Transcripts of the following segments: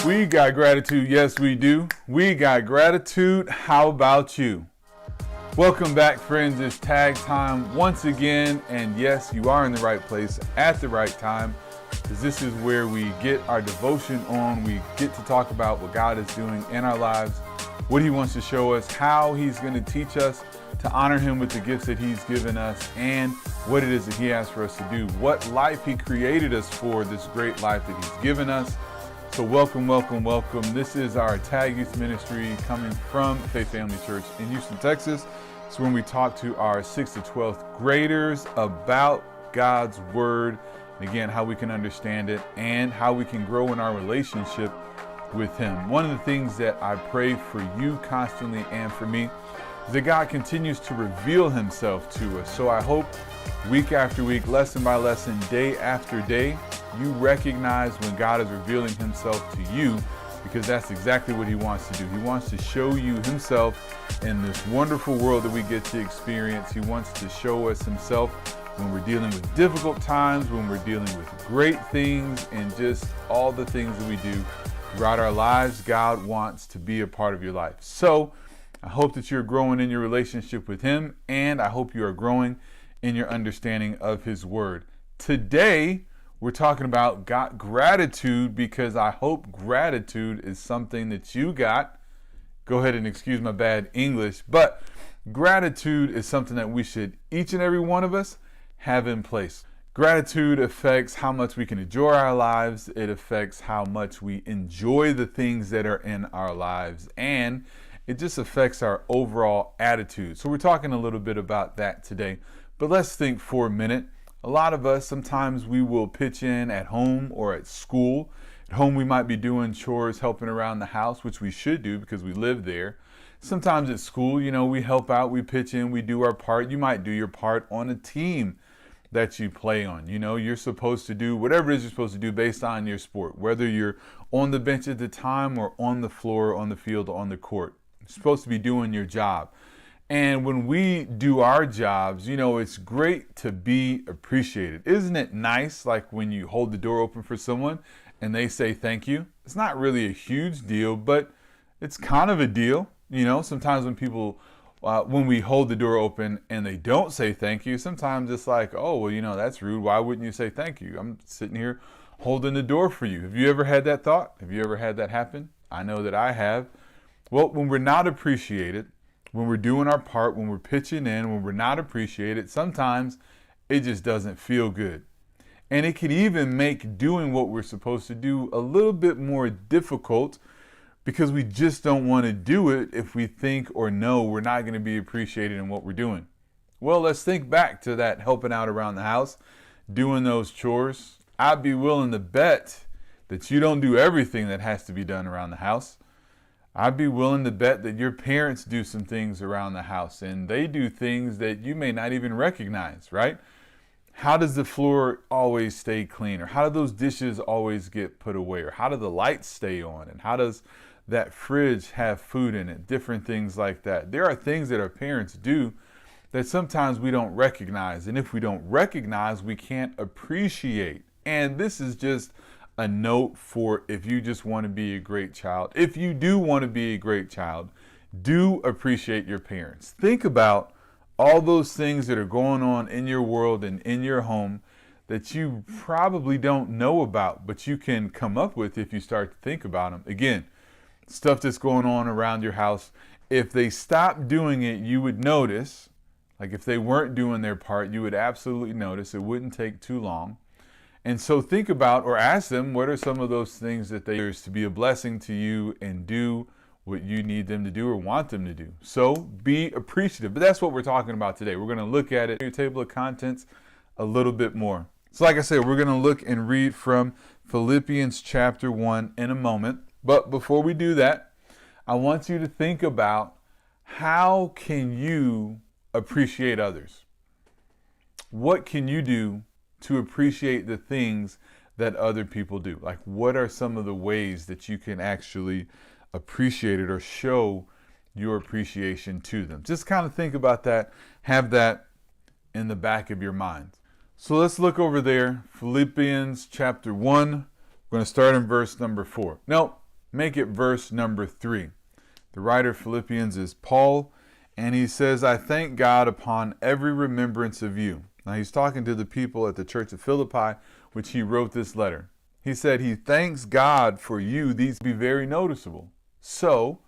We got gratitude, yes we do. We got gratitude, how about you? Welcome back, friends. It's tag time once again, and yes, you are in the right place at the right time, because this is where we get our devotion on. We get to talk about what God is doing in our lives, what He wants to show us, how He's going to teach us to honor Him with the gifts that He's given us, and what it is that He has for us to do, what life He created us for, this great life that He's given us. So welcome, welcome, welcome. This is our TAGG Youth Ministry coming from Faith Family Church in Houston, Texas. It's when we talk to our 6th to 12th graders about God's Word, and again, how we can understand it and how we can grow in our relationship with Him. One of the things that I pray for you constantly and for me is that God continues to reveal Himself to us. So I hope week after week, lesson by lesson, day after day, you recognize when God is revealing Himself to you, because that's exactly what He wants to do. He wants to show you Himself in this wonderful world that we get to experience. He wants to show us Himself when we're dealing with difficult times, when we're dealing with great things, and just all the things that we do throughout our lives. God wants to be a part of your life. So I hope that you're growing in your relationship with Him, and I hope you are growing in your understanding of His Word. Today, we're talking about gratitude, because I hope gratitude is something that you got. Go ahead and excuse my bad English, but gratitude is something that we should, each and every one of us, have in place. Gratitude affects how much we can enjoy our lives. It affects how much we enjoy the things that are in our lives, and it just affects our overall attitude. So we're talking a little bit about that today, but let's think for a minute. A lot of us, sometimes we will pitch in at home or at school. At home, we might be doing chores, helping around the house, which we should do because we live there. Sometimes at school, we help out, we pitch in, we do our part. You might do your part on a team that you play on. You're supposed to do whatever it is you're supposed to do based on your sport, whether you're on the bench at the time or on the floor, on the field, on the court. You're supposed to be doing your job. And when we do our jobs, it's great to be appreciated. Isn't it nice, like when you hold the door open for someone and they say thank you? It's not really a huge deal, but it's kind of a deal. Sometimes when people, when we hold the door open and they don't say thank you, sometimes it's like, oh, well, that's rude. Why wouldn't you say thank you? I'm sitting here holding the door for you. Have you ever had that thought? Have you ever had that happen? I know that I have. Well, when we're not appreciated, when we're doing our part, when we're pitching in, when we're not appreciated, sometimes it just doesn't feel good. And it can even make doing what we're supposed to do a little bit more difficult, because we just don't want to do it if we think or know we're not going to be appreciated in what we're doing. Well, let's think back to that helping out around the house, doing those chores. I'd be willing to bet that you don't do everything that has to be done around the house. I'd be willing to bet that your parents do some things around the house, and they do things that you may not even recognize, right? How does the floor always stay clean? Or how do those dishes always get put away? Or how do the lights stay on? And how does that fridge have food in it? Different things like that. There are things that our parents do that sometimes we don't recognize. And if we don't recognize, we can't appreciate. And this is just a note for if you just want to be a great child. If you do want to be a great child, do appreciate your parents. Think about all those things that are going on in your world and in your home that you probably don't know about, but you can come up with if you start to think about them. Again, stuff that's going on around your house. If they stopped doing it, you would notice. Like if they weren't doing their part, you would absolutely notice. It wouldn't take too long. And so think about or ask them, what are some of those things that they are to be a blessing to you and do what you need them to do or want them to do. So be appreciative. But that's what we're talking about today. We're going to look at it in your table of contents a little bit more. So like I said, we're going to look and read from Philippians chapter 1 in a moment. But before we do that, I want you to think about, how can you appreciate others? What can you do to appreciate the things that other people do? Like, what are some of the ways that you can actually appreciate it or show your appreciation to them? Just kind of think about that. Have that in the back of your mind. So let's look over there. Philippians chapter 1. We're going to start in verse number 4. No, Make it verse number 3. The writer of Philippians is Paul, and he says, I thank God upon every remembrance of you. Now he's talking to the people at the church of Philippi, which he wrote this letter. He said he thanks God for you. These be very noticeable. So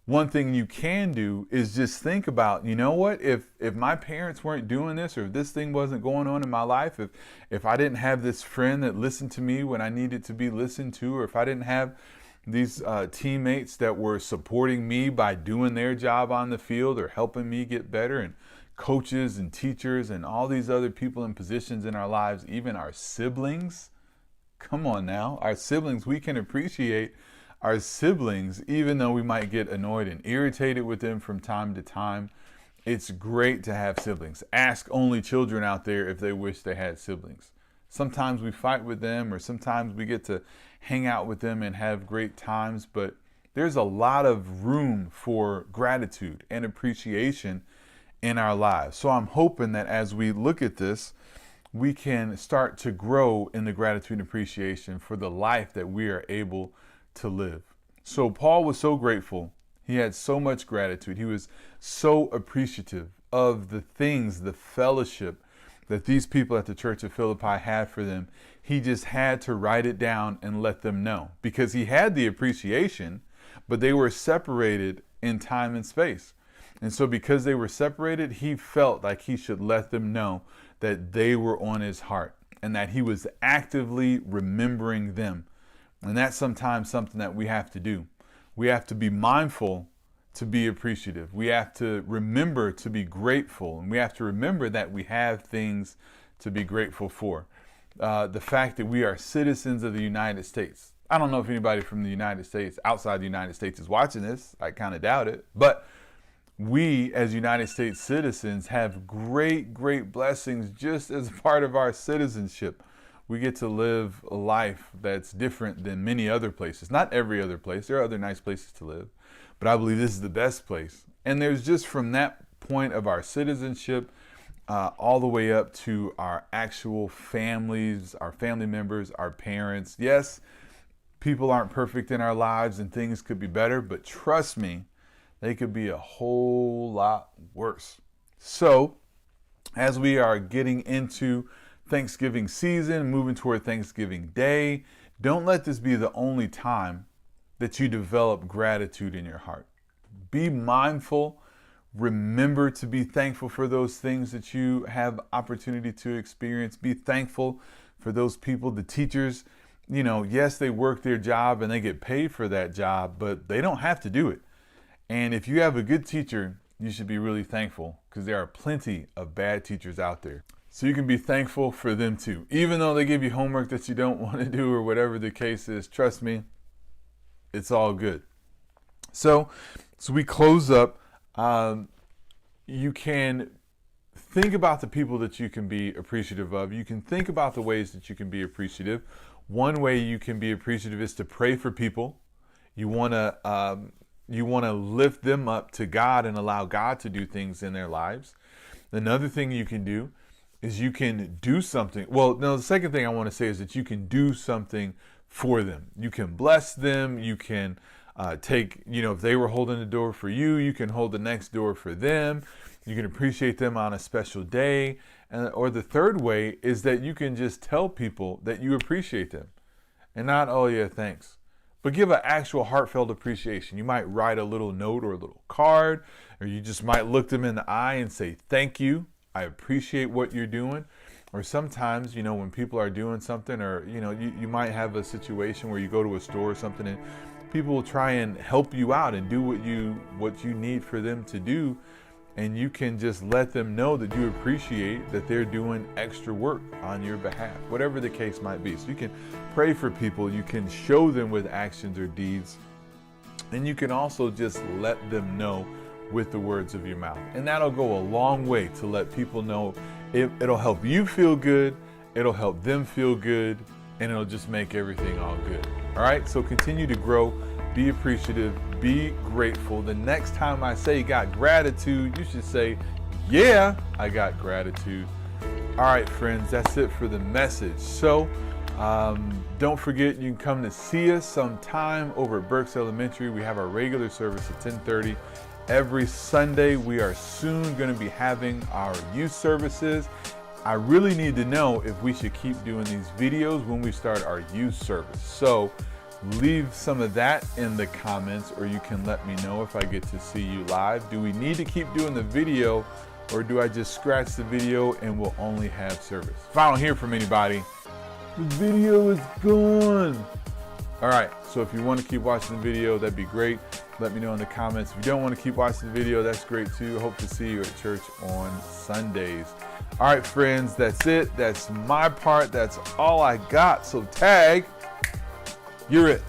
one thing you can do is just think about, you know what, if my parents weren't doing this, or if this thing wasn't going on in my life, if I didn't have this friend that listened to me when I needed to be listened to, or if I didn't have these teammates that were supporting me by doing their job on the field or helping me get better, and coaches and teachers and all these other people in positions in our lives, even our siblings. Come on now, our siblings, we can appreciate our siblings, even though we might get annoyed and irritated with them from time to time. It's great to have siblings. Ask only children out there if they wish they had siblings. Sometimes we fight with them, or sometimes we get to hang out with them and have great times, but there's a lot of room for gratitude and appreciation in our lives. So I'm hoping that as we look at this, we can start to grow in the gratitude and appreciation for the life that we are able to live. So Paul was so grateful. He had so much gratitude. He was so appreciative of the things, the fellowship that these people at the church of Philippi had for them. He just had to write it down and let them know, because he had the appreciation, but they were separated in time and space. And so because they were separated, he felt like he should let them know that they were on his heart and that he was actively remembering them. And that's sometimes something that we have to do. We have to be mindful to be appreciative. We have to remember to be grateful. And we have to remember that we have things to be grateful for. The fact that we are citizens of the United States. I don't know if anybody from the United States, outside the United States, is watching this. I kind of doubt it. But we, as United States citizens, have great, great blessings just as part of our citizenship. We get to live a life that's different than many other places. Not every other place. There are other nice places to live, but I believe this is the best place. And there's just from that point of our citizenship all the way up to our actual families, our family members, our parents. Yes, people aren't perfect in our lives and things could be better, but trust me, they could be a whole lot worse. So as we are getting into Thanksgiving season, moving toward Thanksgiving Day, don't let this be the only time that you develop gratitude in your heart. Be mindful. Remember to be thankful for those things that you have opportunity to experience. Be thankful for those people, the teachers. You know, yes, they work their job and they get paid for that job, but they don't have to do it. And if you have a good teacher, you should be really thankful, because there are plenty of bad teachers out there. So you can be thankful for them too. Even though they give you homework that you don't want to do, or whatever the case is, trust me, it's all good. So we close up. You can think about the people that you can be appreciative of. You can think about the ways that you can be appreciative. One way you can be appreciative is to pray for people. You want to lift them up to God and allow God to do things in their lives. Another thing you can do is you can do something. Well, no, the second thing I want to say is that you can do something for them. You can bless them. You can take, if they were holding the door for you, you can hold the next door for them. You can appreciate them on a special day. Or the third way is that you can just tell people that you appreciate them. And not, oh yeah, thanks. But give an actual heartfelt appreciation. You might write a little note or a little card, or you just might look them in the eye and say, thank you. I appreciate what you're doing. Or sometimes, when people are doing something, or, you might have a situation where you go to a store or something and people will try and help you out and do what you need for them to do. And you can just let them know that you appreciate that they're doing extra work on your behalf, whatever the case might be. So you can pray for people. You can show them with actions or deeds. And you can also just let them know with the words of your mouth. And that'll go a long way to let people know. It'll help you feel good. It'll help them feel good. And it'll just make everything all good. All right. So continue to grow. Be appreciative. Be grateful. The next time I say you got gratitude, you should say, yeah, I got gratitude. All right, friends, that's it for the message. So Don't forget, you can come to see us sometime over at Burks Elementary. We have our regular service at 10:30 every Sunday. We are soon going to be having our youth services. I really need to know if we should keep doing these videos when we start our youth service. So leave some of that in the comments, or you can let me know if I get to see you live. Do we need to keep doing the video, or do I just scratch the video and we'll only have service? If I don't hear from anybody, the video is gone. All right, so if you want to keep watching the video, that'd be great. Let me know in the comments. If you don't want to keep watching the video, that's great too. Hope to see you at church on Sundays. All right, friends, that's it. That's my part. That's all I got. So TAGG, you're it.